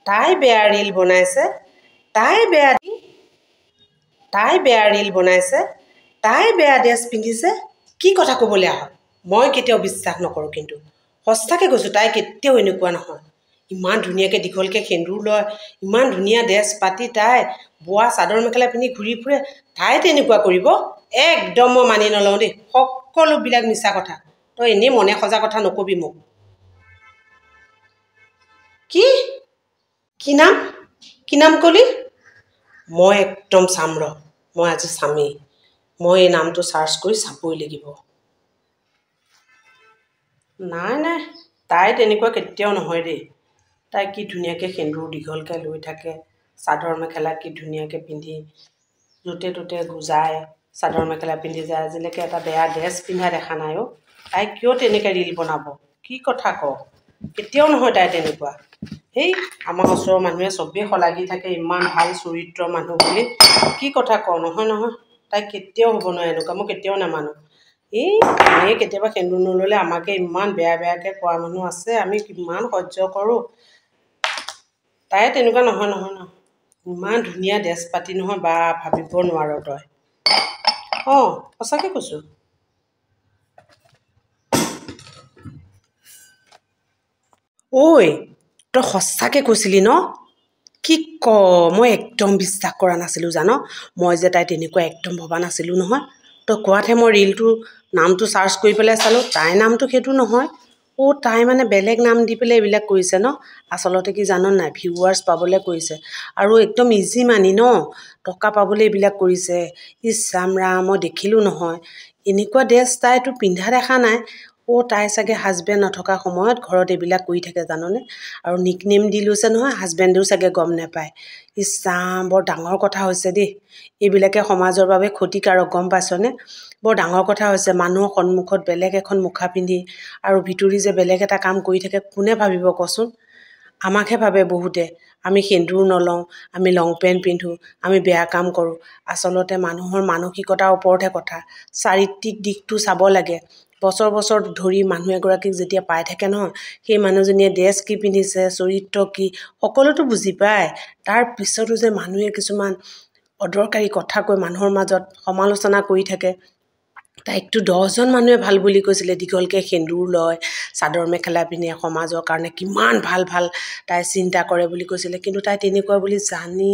তাই বেয়া ৰীল বনাইছে, তাই বেয়া ৰীল বনাইছে, তাই বেয়া ড্ৰেছ পিন্ধিছে। কি কথা ক'বলৈ আহ? মই কেতিয়াও বিশ্বাস নকৰোঁ, কিন্তু সঁচাকৈ কৈছোঁ তাই কেতিয়াও এনেকুৱা নহয়। ইমান ধুনীয়াকৈ দীঘলকৈ সেন্দুৰ লয়, ইমান ধুনীয়া ড্ৰেছ পাতি তাই বোৱা চাদৰ মেখেলা পিন্ধি ঘূৰি ফুৰে, তাই তেনেকুৱা কৰিব? একদম মই মানি নলওঁ দেই, সকলোবিলাক মিছা কথা। তই এনেই মনে সজা কথা নকবি মোক। কি কি নাম কি নাম ক'লি? মই একদম চাম ৰ, মই আজি চামেই। মই এই নামটো চাৰ্চ কৰি চাবই লাগিব। নাই নাই, তাই তেনেকুৱা কেতিয়াও নহয় দেই। তাই কি ধুনীয়াকৈ সেন্দুৰ দীঘলকৈ লৈ থাকে, চাদৰ মেখেলা কি ধুনীয়াকৈ পিন্ধি য'তে ত'তে যায়, চাদৰ মেখেলা পিন্ধি যায়। আজিলৈকে এটা বেয়া ড্ৰেছ পিন্ধা দেখা নাই অ'। তাই কিয় তেনেকৈ ৰীল বনাব? কি কথা ক? কেতিয়াও নহয় তাই তেনেকুৱা। সেই আমাৰ ওচৰৰ মানুহে চবেই শলাগি থাকে ইমান ভাল চৰিত্ৰৰ মানুহ বুলি। কি কথা ক? নহয় নহয়, তাই কেতিয়াও হ'ব নোৱাৰে এনেকুৱা, মই কেতিয়াও নামানো। এনেই কেতিয়াবা সেন্দুৰ নল'লে আমাকে ইমান বেয়া বেয়াকৈ কোৱা মানুহ আছে, আমি কিমান সহ্য কৰোঁ। তাই তেনেকুৱা নহয় নহয় নহয়, ইমান ধুনীয়া ড্ৰেছ পাতি নহয়, বা ভাবিব নোৱাৰ তই। অঁ সঁচাকৈ কৈছোঁ। ঐ তই সঁচাকৈ কৈছিলি ন? কি ক? মই একদম বিশ্বাস কৰা নাছিলোঁ জান। মই যে তাই তেনেকুৱা একদম ভবা নাছিলোঁ নহয়। তই কোৱাতহে মই ৰীলটোৰ নামটো চাৰ্চ কৰি পেলাই চালোঁ, তাইৰ নামটো সেইটো নহয়। অ' তাই মানে বেলেগ নাম দি পেলাই এইবিলাক কৰিছে ন? আচলতে কি জান নাই, ভিউৱাৰ্ছ পাবলৈ কৰিছে। আৰু একদম ইজি মানি ন, টকা পাবলৈ এইবিলাক কৰিছে। ইছ ৰাম ৰাম, মই দেখিলোঁ নহয়। এনেকুৱা ড্ৰেছ তাইতো পিন্ধা দেখা নাই। অ' তাই চাগে হাজবেণ্ড নথকা সময়ত ঘৰত এইবিলাক কৰি থাকে জাননে? আৰু নিক নেম দি লৈছে নহয়, হাজবেণ্ডেও চাগে গম নাপায়। ইছ ৰাম, বৰ ডাঙৰ কথা হৈছে দেই। এইবিলাকে সমাজৰ বাবে ক্ষতিকাৰক, গম পাইছনে? বৰ ডাঙৰ কথা হৈছে। মানুহৰ সন্মুখত বেলেগ এখন মুখা পিন্ধি আৰু ভিতৰি যে বেলেগ এটা কাম কৰি থাকে, কোনে ভাবিব কচোন? আমাকহে ভাবে বহুতে, আমি সেন্দুৰ নলওঁ, আমি লং পেণ্ট পিন্ধোঁ, আমি বেয়া কাম কৰোঁ। আচলতে মানুহৰ মানসিকতাৰ ওপৰতহে কথা। চাৰিত্ৰিক দিশটো চাব লাগে। বছৰ বছৰ ধৰি মানুহ এগৰাকীক যেতিয়া পাই থাকে নহয়, সেই মানুহজনীয়ে ড্ৰেছ কি পিন্ধিছে, চৰিত্ৰ কি, সকলোতো বুজি পায়। তাৰ পিছতো যে মানুহে কিছুমান অদৰকাৰী কথা কৈ মানুহৰ মাজত সমালোচনা কৰি থাকে। তাইকতো 10জন মানুহে ভাল বুলি কৈছিলে, দীঘলকৈ সেন্দুৰ লয়, চাদৰ মেখেলা পিন্ধে, সমাজৰ কাৰণে কিমান ভাল ভাল তাই চিন্তা কৰে বুলি কৈছিলে। কিন্তু তাই তেনেকুৱা বুলি জানি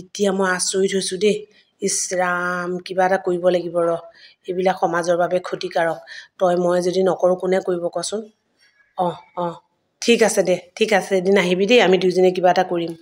এতিয়া মই আচৰিত হৈছোঁ দেই। ইছ ৰাম, কিবা এটা কৰিব লাগিব ৰ। এইবিলাক সমাজৰ বাবে ক্ষতিকাৰক। তই মই যদি নকৰোঁ, কোনে কৰিব কচোন? অঁ ঠিক আছে দে, ঠিক আছে, এদিন আহিবি দেই, আমি দুইজনীয়ে কিবা এটা কৰিম।